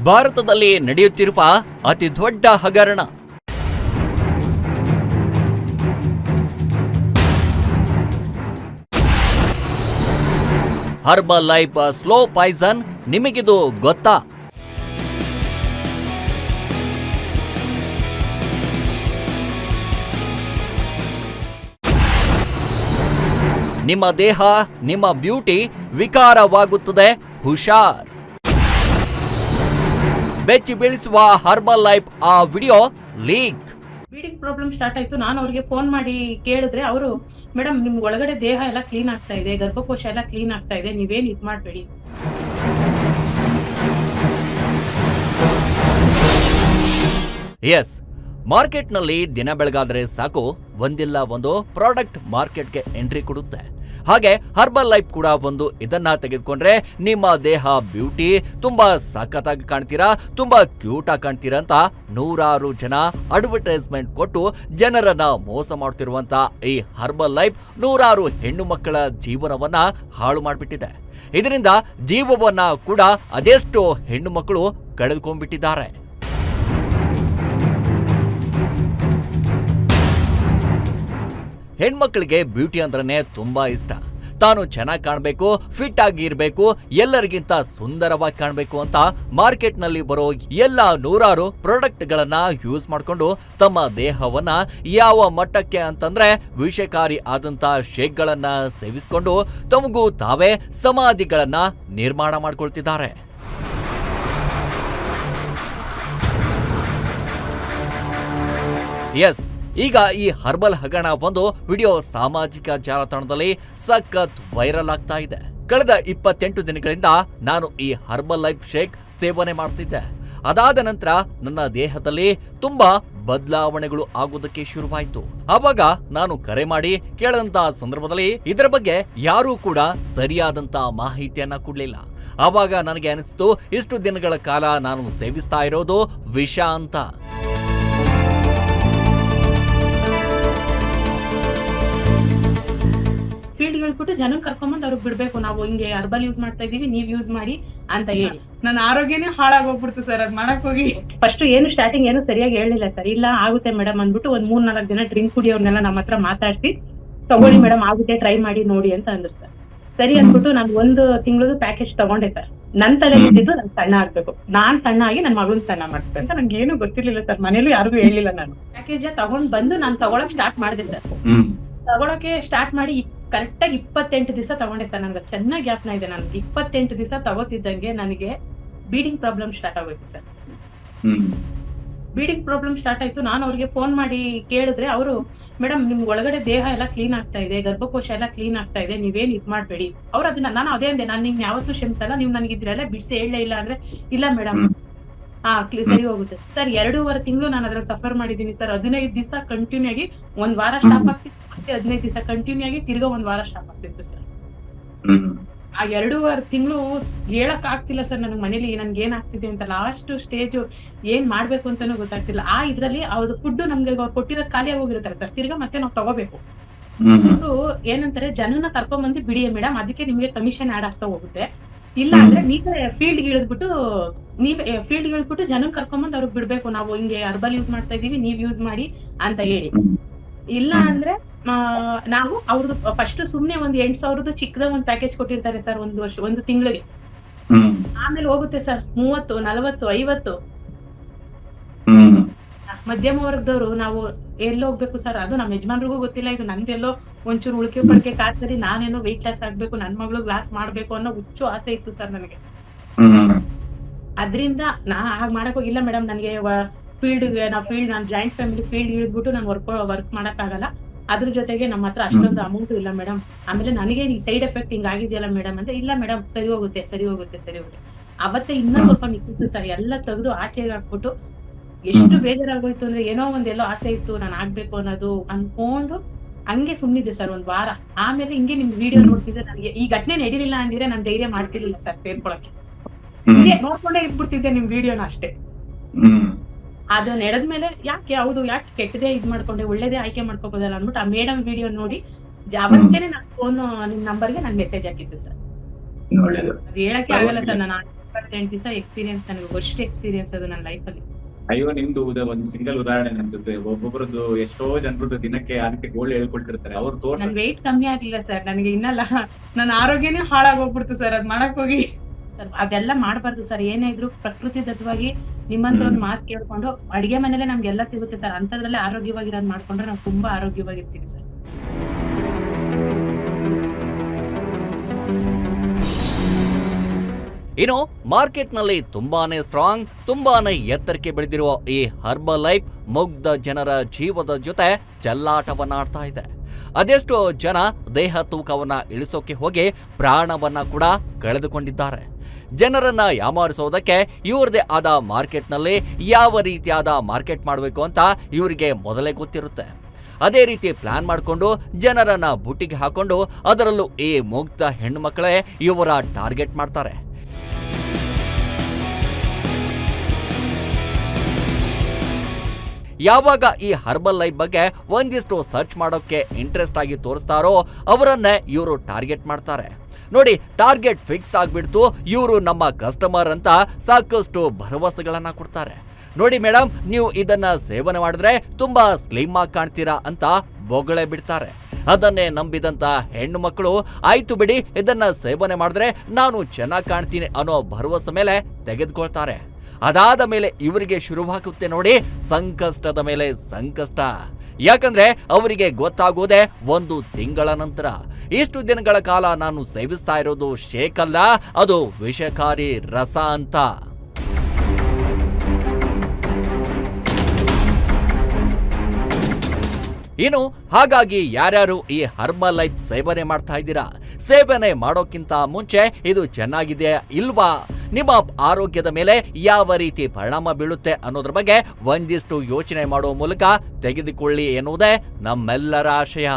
ಭಾರತದಲ್ಲಿ ನಡೆಯುತ್ತಿರುವ ಅತಿ ದೊಡ್ಡ ಹಗರಣ. ಹರ್ಬಲ್ ಲೈಫ್ ಸ್ಲೋ ಪಾಯ್ಸನ್, ನಿಮಗಿದು ಗೊತ್ತಾ? ನಿಮ್ಮ ದೇಹ, ನಿಮ್ಮ ಬ್ಯೂಟಿ ವಿಕಾರವಾಗುತ್ತದೆ, ಹುಷಾರ್. ಬೆಚ್ಚಿ ಬೀಳಿಸುವ ಹರ್ಬಲ್ ಲೈಫ್ ಆ video leak. Bleeding problem start ಆಯ್ತು. ನಾನು ಅವ್ರಿಗೆ ಫೋನ್ ಮಾಡಿ ಕೇಳಿದ್ರೆ ಅವರು, ಮೇಡಮ್ ನಿಮ್ ಒಳಗಡೆ ದೇಹ ಎಲ್ಲ ಕ್ಲೀನ್ ಆಗ್ತಾ ಇದೆ, ಗರ್ಭಕೋಶ ಎಲ್ಲ ಕ್ಲೀನ್ ಆಗ್ತಾ ಇದೆ, ನೀವೇನ್ ಇದ್ ಮಾಡ್ಬೇಡಿ. ಎಸ್, ಮಾರ್ಕೆಟ್ನಲ್ಲಿ ದಿನ ಬೆಳಗಾದ್ರೆ ಸಾಕು ಒಂದಿಲ್ಲ ಒಂದು ಪ್ರಾಡಕ್ಟ್ ಮಾರ್ಕೆಟ್ಗೆ ಎಂಟ್ರಿ ಕೊಡುತ್ತೆ. ಹಾಗೆ ಹರ್ಬಲ್ ಲೈಫ್ ಕೂಡ ಒಂದು. ಇದನ್ನ ತೆಗೆದುಕೊಂಡ್ರೆ ನಿಮ್ಮ ದೇಹ ಬ್ಯೂಟಿ, ತುಂಬಾ ಸಖತ್ತಾಗಿ ಕಾಣ್ತೀರಾ, ತುಂಬಾ ಕ್ಯೂಟ್ ಆಗಿ ಕಾಣ್ತೀರಾ ಅಂತ ನೂರಾರು ಜನ ಅಡ್ವರ್ಟೈಸ್ಮೆಂಟ್ ಕೊಟ್ಟು ಜನರನ್ನ ಮೋಸ ಮಾಡ್ತಿರುವಂತ ಈ ಹರ್ಬಲ್ ಲೈಫ್ ನೂರಾರು ಹೆಣ್ಣು ಮಕ್ಕಳ ಜೀವನವನ್ನ ಹಾಳು ಮಾಡಿಬಿಟ್ಟಿದೆ. ಇದರಿಂದ ಜೀವವನ್ನ ಕೂಡ ಅದೆಷ್ಟೋ ಹೆಣ್ಣು ಮಕ್ಕಳು ಕಳೆದುಕೊಂಡ್ಬಿಟ್ಟಿದ್ದಾರೆ. ಹೆಣ್ಮಕ್ಳಿಗೆ ಬ್ಯೂಟಿ ಅಂದ್ರೇ ತುಂಬಾ ಇಷ್ಟ. ತಾನು ಚೆನ್ನಾಗಿ ಕಾಣಬೇಕು, ಫಿಟ್ ಆಗಿ ಇರಬೇಕು, ಎಲ್ಲರಿಗಿಂತ ಸುಂದರವಾಗಿ ಕಾಣಬೇಕು ಅಂತ ಮಾರ್ಕೆಟ್ನಲ್ಲಿ ಬರೋ ಎಲ್ಲ ನೂರಾರು ಪ್ರಾಡಕ್ಟ್ಗಳನ್ನ ಯೂಸ್ ಮಾಡಿಕೊಂಡು ತಮ್ಮ ದೇಹವನ್ನ ಯಾವ ಮಟ್ಟಕ್ಕೆ ಅಂತಂದ್ರೆ ವಿಷಕಾರಿ ಆದಂತ ಶೇಕ್ಗಳನ್ನ ಸೇವಿಸಿಕೊಂಡು ತಮಗೂ ತಾವೇ ಸಮಾಧಿಗಳನ್ನ ನಿರ್ಮಾಣ ಮಾಡ್ಕೊಳ್ತಿದ್ದಾರೆ. ಎಸ್, ಈಗ ಈ ಹರ್ಬಲ್ ಹಗರಣ ಒಂದು ವಿಡಿಯೋ ಸಾಮಾಜಿಕ ಜಾಲತಾಣದಲ್ಲಿ ಸಖತ್ ವೈರಲ್ ಆಗ್ತಾ ಇದೆ. ಕಳೆದ 28 ದಿನಗಳಿಂದ ನಾನು ಈ ಹರ್ಬಲ್ ಲೈಫ್ ಶೇಕ್ ಸೇವನೆ ಮಾಡ್ತಿದ್ದೆ. ಅದಾದ ನಂತರ ನನ್ನ ದೇಹದಲ್ಲಿ ತುಂಬಾ ಬದಲಾವಣೆಗಳು ಆಗೋದಕ್ಕೆ ಶುರುವಾಯಿತು. ಆವಾಗ ನಾನು ಕರೆ ಮಾಡಿ ಕೇಳದಂತ ಸಂದರ್ಭದಲ್ಲಿ ಇದರ ಬಗ್ಗೆ ಯಾರೂ ಕೂಡ ಸರಿಯಾದಂತ ಮಾಹಿತಿಯನ್ನ ಕೊಡ್ಲಿಲ್ಲ. ಆವಾಗ ನನಗೆ ಅನಿಸ್ತು, ಇಷ್ಟು ದಿನಗಳ ಕಾಲ ನಾನು ಸೇವಿಸ್ತಾ ಇರೋದು ವಿಷ ಅಂತ. ಫೀಲ್ಡ್ ಹೇಳ್ಬಿಟ್ಟು ಜನ ಕರ್ಕೊಂಬಂದ್ ಅವ್ರಿಗೆ ಬಿಡ್ಬೇಕು, ನಾವು ಹಿಂಗೆ ಹರ್ಬಲ್ ಯೂಸ್ ಮಾಡ್ತಾ ಇದೀವಿ, ನೀವ್ ಯೂಸ್ ಮಾಡಿ ಅಂತ ಹೇಳಿ. ನನ್ನ ಆರೋಗ್ಯನೇ ಹಾಳಾಗೋಗ್ಬಿಡ್ತು ಸರ್ ಅದ್ ಮಾಡಕ್ ಹೋಗಿ. ಫಸ್ಟ್ ಏನು ಸ್ಟಾರ್ಟಿಂಗ್ ಏನು ಸರಿಯಾಗಿ ಹೇಳಿಲ್ಲ ಸರ್. ಇಲ್ಲ ಆಗುತ್ತೆ ಮೇಡಮ್ ಅಂದ್ಬಿಟ್ಟು ಒಂದ್ 3-4 ದಿನ ಡ್ರಿಂಕ್ ಕುಡಿಯೋರ್ನೆಲ್ಲ ನಮ್ಮ ಹತ್ರ ಮಾತಾಡ್ಸಿ ತಗೊಳ್ಳಿ ಮೇಡಮ್, ಆಗುತ್ತೆ ಟ್ರೈ ಮಾಡಿ ನೋಡಿ ಅಂತ ಅಂದ್ರು ಸರ್. ಸರಿ ಅಂದ್ಬಿಟ್ಟು ನಾನು 1 ತಿಂಗಳದು ಪ್ಯಾಕೇಜ್ ತಗೊಂಡೆ ಸರ್. ನನ್ ತಲೆ ಇದ್ದಿದ್ದು ನನ್ ಸಣ್ಣ ಆಗ್ಬೇಕು, ನಾನ್ ಸಣ್ಣ ಆಗಿ ನನ್ ಮಗಳನ್ನ ಸಣ್ಣ ಮಾಡ್ಬೇಕು ಅಂತ ನಂಗೆ ಏನು ಗೊತ್ತಿರ್ಲಿಲ್ಲ ಸರ್. ಮನೇಲಿ ಯಾರಿಗೂ ಹೇಳಿಲ್ಲ. ನಾನು ಪ್ಯಾಕೇಜ್ ತಗೊಂಡ್ ಬಂದು ನಾನು ತಗೊಳಕ್ ಸ್ಟಾರ್ಟ್ ಮಾಡಿದೆ ಸರ್. ತಗೊಳಕ್ಕೆ ಸ್ಟಾರ್ಟ್ ಮಾಡಿ ಕರೆಕ್ಟ್ ಆಗಿ 28 ದಿವಸ ತಗೊಂಡೆ ಸರ್. ನನ್ಗೆ ಚೆನ್ನಾಗಿ ಜ್ಞಾಪನ ಇದೆ. ನನ್ಗೆ 28 ದಿವಸ ತಗೋತಿದ್ದಂಗೆ ನನಗೆ ಬ್ಲೀಡಿಂಗ್ ಪ್ರಾಬ್ಲಮ್ ಸ್ಟಾರ್ಟ್ ಆಗೋಯ್ತು ಸರ್. ಬ್ಲೀಡಿಂಗ್ ಪ್ರಾಬ್ಲಮ್ ಸ್ಟಾರ್ಟ್ ಆಯ್ತು. ನಾನು ಅವ್ರಿಗೆ ಫೋನ್ ಮಾಡಿ ಕೇಳಿದ್ರೆ ಅವರು, ಮೇಡಮ್ ನಿಮ್ ಒಳಗಡೆ ದೇಹ ಎಲ್ಲ ಕ್ಲೀನ್ ಆಗ್ತಾ ಇದೆ, ಗರ್ಭಕೋಶ ಎಲ್ಲ ಕ್ಲೀನ್ ಆಗ್ತಾ ಇದೆ, ನೀವೇನ್ ಇದ್ ಮಾಡ್ಬೇಡಿ. ಅವ್ರು ಅದನ್ನ, ನಾನು ಅದೇ ಅಂದೆ, ನಾನು ನಿಮ್ಗೆ ಯಾವತ್ತೂ ಕ್ಷಮಿಸಲ್ಲ, ನೀವು ನನಗೆ ಇದ್ರೆಲ್ಲ ಬಿಡಿಸಿ ಹೇಳಲೇ ಇಲ್ಲ ಅಂದ್ರೆ, ಇಲ್ಲ ಮೇಡಮ್ ಸರಿ ಹೋಗುತ್ತೆ ಸರ್. 2.5 ತಿಂಗಳು ನಾನು ಅದ್ರಲ್ಲಿ ಸಫರ್ ಮಾಡಿದೀನಿ ಸರ್. 15 ದಿವಸ ಕಂಟಿನ್ಯೂ ಆಗಿ, 1 ವಾರ ಸ್ಟಾಪ್ ಆಗ್ತಿತ್ತು, ಮತ್ತೆ 15 ದಿವಸ ಕಂಟಿನ್ಯೂ ಆಗಿ ತಿರ್ಗಾ 1 ವಾರ ಸ್ಟಾಪ್ ಆಗ್ತಿತ್ತು ಸರ್. ಆ 2.5 ತಿಂಗಳು ಹೇಳಕ್ ಆಗ್ತಿಲ್ಲ ಸರ್ ನನಗೆ ಮನೇಲಿ ನನ್ಗೆ ಏನಾಗ್ತಿದೆ ಅಂತ. ಲಾಸ್ಟ್ ಸ್ಟೇಜ್ ಏನ್ ಮಾಡ್ಬೇಕು ಅಂತಾನು ಗೊತ್ತಾಗ್ತಿಲ್ಲ. ಆ ಇದ್ರಲ್ಲಿ ಅವ್ರದ್ದು ಫುಡ್ ನಮ್ಗೆ ಅವ್ರು ಕೊಟ್ಟಿರೋದು ಖಾಲಿ ಹೋಗಿರ್ತಾರೆ ಸರ್. ತಿರ್ಗಾ ಮತ್ತೆ ನಾವು ತಗೋಬೇಕು. ಅವರು ಏನಂತಾರೆ, ಜನನ ಕರ್ಕೊಂಡ್ ಬಂದು ಬಿಡಿ ಮೇಡಮ್, ಅದಕ್ಕೆ ನಿಮ್ಗೆ ಕಮಿಷನ್ ಆಡ್ ಆಗ್ತಾ ಹೋಗುತ್ತೆ. ಇಲ್ಲ ಅಂದ್ರೆ ನೀವೇ ಫೀಲ್ಡ್ ಇಳಿದ್ಬಿಟ್ಟು ಜನ ಕರ್ಕೊಂಬಂದ್ ಅವ್ರಿಗೆ ಬಿಡ್ಬೇಕು, ನಾವು ಹಿಂಗೆ ಹರ್ಬಲ್ ಯೂಸ್ ಮಾಡ್ತಾ ಇದೀವಿ, ನೀವ್ ಯೂಸ್ ಮಾಡಿ ಅಂತ ಹೇಳಿ. ಇಲ್ಲ ಅಂದ್ರೆ ನಾವು ಅವ್ರದ್ದು ಫಸ್ಟ್ ಸುಮ್ನೆ ಒಂದ್ 8,000 ಚಿಕ್ಕದಾಗ ಒಂದ್ ಪ್ಯಾಕೇಜ್ ಕೊಟ್ಟಿರ್ತಾರೆ ಸರ್, 1 ವರ್ಷ 1 ತಿಂಗಳಿಗೆ. ಆಮೇಲೆ ಹೋಗುತ್ತೆ ಸರ್ 30, 40, 50. ಮಧ್ಯಮ ವರ್ಗದವ್ರು ನಾವು ಎಲ್ಲೋ ಹೋಗ್ಬೇಕು ಸರ್. ಅದು ನಮ್ಮ ಯಜಮಾನ್ರಿಗೂ ಗೊತ್ತಿಲ್ಲ, ಇದು ನಂದೆಲ್ಲೋ ಒಂಚೂರು ಉಳಿಕೆ ಪಡಿಕೆ ಕಾದ್ರಿ ನಾನೇನೋ ವೆಯ್ಟ್ ಲಾಸ್ ಆಗ್ಬೇಕು, ನನ್ ಮಗಳು ಲಾಸ್ ಮಾಡ್ಬೇಕು ಅನ್ನೋ ಹುಚ್ಚು ಆಸೆ ಇತ್ತು ಸರ್ ನನಗೆ. ಅದ್ರಿಂದ ನಾ ಹಾಗೆ ಮಾಡಕ್ ಹೋಗಿಲ್ಲ ಮೇಡಮ್. ನನಗೆ ನಾನು ಜಾಯಿಂಟ್ ಫ್ಯಾಮಿಲಿ ಫೀಲ್ಡ್ ಇಳಿದ್ಬಿಟ್ಟು ನಾನು ವರ್ಕ್ ಮಾಡಕ್ ಆಗಲ್ಲ. ಅದ್ರ ಜೊತೆಗೆ ನಮ್ಮ ಹತ್ರ ಅಷ್ಟೊಂದು ಅಮೌಂಟ್ ಇಲ್ಲ ಮೇಡಮ್. ಆಮೇಲೆ ನನಗೆ ಈ ಸೈಡ್ ಎಫೆಕ್ಟ್ ಹಿಂಗ್ ಆಗಿದೆಯಲ್ಲ ಮೇಡಮ್ ಅಂದ್ರೆ, ಇಲ್ಲ ಮೇಡಮ್ ಸರಿ ಹೋಗುತ್ತೆ. ಅವತ್ತೇ ಇನ್ನ ಸ್ವಲ್ಪ ಮಿಕ್ಕಿತ್ತು ಸರ್. ಎಲ್ಲ ತೆಗೆದು ಆಚೆಗೆ ಹಾಕ್ಬಿಟ್ಟು ಎಷ್ಟು ಬೇಜಾರಾಗೋಯ್ತು ಅಂದ್ರೆ, ಏನೋ ಒಂದೆಲ್ಲೋ ಆಸೆ ಇತ್ತು ನಾನು ಆಗ್ಬೇಕು ಅನ್ನೋದು ಅನ್ಕೊಂಡು ಹಂಗೆ ಸುಮ್ನಿದೆ ಸರ್ 1 ವಾರ. ಆಮೇಲೆ ಹಿಂಗೆ ನಿಮ್ ವಿಡಿಯೋ ನೋಡ್ತಿದ್ದೆ. ನನಗೆ ಈ ಘಟನೆ ನಡೀಲಿಲ್ಲ ಅಂದಿದ್ರೆ ನಾನು ಧೈರ್ಯ ಮಾಡ್ತಿರ್ಲಿಲ್ಲ ಸರ್ ಸೇರ್ಕೊಳಕ್ಕೆ. ಹಿಂಗೆ ನೋಡ್ಕೊಂಡೇ ಇದ್ಬಿಡ್ತಿದ್ದೆ ನಿಮ್ ವಿಡಿಯೋನ ಅಷ್ಟೇ. ಅದು ನಡೆದ್ಮೇಲೆ ಯಾಕೆ ಕೆಟ್ಟದೇ ಇದ್ ಮಾಡ್ಕೊಂಡೆ, ಒಳ್ಳೇದೇ ಆಯ್ಕೆ ಮಾಡ್ಕೋಬೋದಲ್ಲ ಅಂದ್ಬಿಟ್ಟು ಆ ಮೇಡಮ್ ವಿಡಿಯೋ ನೋಡಿ ಅವತ್ತೇನೆ ನಾನು ಫೋನ್ ನಿಮ್ ನಂಬರ್ಗೆ ನಾನು ಮೆಸೇಜ್ ಹಾಕಿದ್ದೆ ಸರ್. ಅದು ಹೇಳಕ್ಕೆ ಆಗಲ್ಲ ಸರ್. ನಾನು 28 ದಿವಸ ಎಕ್ಸ್ಪೀರಿಯನ್ಸ್, ನನಗೆ ವರ್ಸ್ಟ್ ಎಕ್ಸ್ಪೀರಿಯನ್ಸ್ ಅದು ನನ್ನ ಲೈಫಲ್ಲಿ. ಅಯ್ಯೋ ನಿಮ್ದು ಒಂದು ಸಿಂಗಲ್ ಉದಾಹರಣೆ ನನ್ ಜೊತೆ. ಒಬ್ಬೊಬ್ರದ್ದು ಎಷ್ಟೋ ಜನರದ್ದು ದಿನಕ್ಕೆ ಅದಕ್ಕೆ ಗೋಲ್ಡ್ ಹೇಳ್ಕೊಳ್ತಿರ್ತಾರೆ. ಅವ್ರು ತೋರ್ಸ ನನ್ ವೆಯ್ಟ್ ಕಮ್ಮಿ ಆಗ್ಲಿಲ್ಲ ಸರ್, ನನಗೆ ಇನ್ನಲ್ಲ ನನ್ನ ಆರೋಗ್ಯನೇ ಹಾಳಾಗೋಗ್ಬಿಡ್ತು ಸರ್ ಅದ್ ಮಾಡಕ್ ಹೋಗಿ. ಸರ್ ಅದೆಲ್ಲ ಮಾಡ್ಬಾರ್ದು ಸರ್. ಏನೇ ಇದ್ರು ಪ್ರಕೃತಿ ದತ್ತವಾಗಿ ನಿಮ್ಮಂತ ಒಂದ್ ಮಾತು ಕೇಳ್ಕೊಂಡು ಅಡಿಗೆ ಮನೇಲೆ ನಮ್ಗೆಲ್ಲ ಸಿಗುತ್ತೆ ಸರ್. ಅಂತದ್ರಲ್ಲೇ ಆರೋಗ್ಯವಾಗಿರೋದ್ ಮಾಡ್ಕೊಂಡ್ರೆ ನಾವು ತುಂಬಾ ಆರೋಗ್ಯವಾಗಿರ್ತೀವಿ ಸರ್. ಇನ್ನು ಮಾರ್ಕೆಟ್ನಲ್ಲಿ ತುಂಬಾನೇ ಸ್ಟ್ರಾಂಗ್, ತುಂಬಾನೇ ಎತ್ತರಕ್ಕೆ ಬೆಳೆದಿರುವ ಈ ಹರ್ಬಲ್ ಲೈಫ್ ಮುಗ್ಧ ಜನರ ಜೀವದ ಜೊತೆ ಚೆಲ್ಲಾಟವನ್ನಾಡ್ತಾ ಇದೆ. ಅದೆಷ್ಟೋ ಜನ ದೇಹ ತೂಕವನ್ನ ಇಳಿಸೋಕೆ ಹೋಗಿ ಪ್ರಾಣವನ್ನ ಕೂಡ ಕಳೆದುಕೊಂಡಿದ್ದಾರೆ. ಜನರನ್ನ ಯಾಮಾರಿಸೋದಕ್ಕೆ ಇವ್ರದೇ ಆದ ಮಾರ್ಕೆಟ್ನಲ್ಲಿ ಯಾವ ರೀತಿಯಾದ ಮಾರ್ಕೆಟ್ ಮಾಡಬೇಕು ಅಂತ ಇವರಿಗೆ ಮೊದಲೇ ಗೊತ್ತಿರುತ್ತೆ. ಅದೇ ರೀತಿ ಪ್ಲಾನ್ ಮಾಡಿಕೊಂಡು ಜನರನ್ನ ಬುಟ್ಟಿಗೆ ಹಾಕೊಂಡು ಅದರಲ್ಲೂ ಈ ಮುಗ್ಧ ಹೆಣ್ಣು ಮಕ್ಕಳೇ ಇವರ ಟಾರ್ಗೆಟ್ ಮಾಡ್ತಾರೆ. ಯಾವಾಗ ಈ ಹರ್ಬಲ್ ಲೈಫ್ ಬಗ್ಗೆ ಒಂದಿಷ್ಟು ಸರ್ಚ್ ಮಾಡೋಕೆ ಇಂಟ್ರೆಸ್ಟ್ ಆಗಿ ತೋರಿಸ್ತಾರೋ ಅವರನ್ನೇ ಇವರು ಟಾರ್ಗೆಟ್ ಮಾಡ್ತಾರೆ. ನೋಡಿ, ಟಾರ್ಗೆಟ್ ಫಿಕ್ಸ್ ಆಗ್ಬಿಡ್ತು, ಇವರು ನಮ್ಮ ಕಸ್ಟಮರ್ ಅಂತ ಸಾಕಷ್ಟು ಭರವಸೆಗಳನ್ನ ಕೊಡ್ತಾರೆ. ನೋಡಿ ಮೇಡಮ್, ನೀವು ಇದನ್ನ ಸೇವನೆ ಮಾಡಿದ್ರೆ ತುಂಬಾ ಸ್ಲಿಮ್ ಆಗಿ ಕಾಣ್ತೀರಾ ಅಂತ ಬೊಗಳೆ ಬಿಡ್ತಾರೆ. ಅದನ್ನೇ ನಂಬಿದಂತ ಹೆಣ್ಣು ಮಕ್ಕಳು ಆಯ್ತು ಬಿಡಿ, ಇದನ್ನ ಸೇವನೆ ಮಾಡಿದ್ರೆ ನಾನು ಚೆನ್ನಾಗಿ ಕಾಣ್ತೀನಿ ಅನ್ನೋ ಭರವಸೆ ಮೇಲೆ ತೆಗೆದುಕೊಳ್ತಾರೆ. ಅದಾದ ಮೇಲೆ ಇವರಿಗೆ ಶುರುವಾಗುತ್ತೆ ನೋಡಿ ಸಂಕಷ್ಟದ ಮೇಲೆ ಸಂಕಷ್ಟ. ಯಾಕಂದ್ರೆ ಅವರಿಗೆ ಗೊತ್ತಾಗೋದೇ 1 ತಿಂಗಳ ನಂತರ. ಇಷ್ಟು ದಿನಗಳ ಕಾಲ ನಾನು ಸೇವಿಸ್ತಾ ಇರೋದು ಶೇಕ್ ಅಲ್ಲ, ಅದು ವಿಷಕಾರಿ ರಸ ಅಂತ. ಇನ್ನು ಹಾಗಾಗಿ ಯಾರ್ಯಾರು ಈ ಹರ್ಬಲ್ ಲೈಫ್ ಸೇವನೆ ಮಾಡ್ತಾ ಇದ್ದೀರಾ, ಸೇವನೆ ಮಾಡೋಕ್ಕಿಂತ ಮುಂಚೆ ಇದು ಚೆನ್ನಾಗಿದೆಯಾ ಇಲ್ವಾ, ನಿಮ್ಮ ಆರೋಗ್ಯದ ಮೇಲೆ ಯಾವ ರೀತಿ ಪರಿಣಾಮ ಬೀಳುತ್ತೆ ಅನ್ನೋದ್ರ ಬಗ್ಗೆ ಒಂದಿಷ್ಟು ಯೋಚನೆ ಮಾಡುವ ಮೂಲಕ ತೆಗೆದುಕೊಳ್ಳಿ ಎನ್ನುವುದೇ ನಮ್ಮೆಲ್ಲರ ಆಶಯ.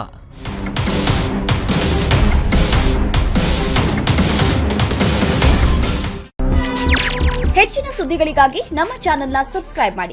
ಹೆಚ್ಚಿನ ಸುದ್ದಿಗಳಿಗಾಗಿ ನಮ್ಮ ಚಾನೆಲ್ನ ಸಬ್ಸ್ಕ್ರೈಬ್ ಮಾಡಿ.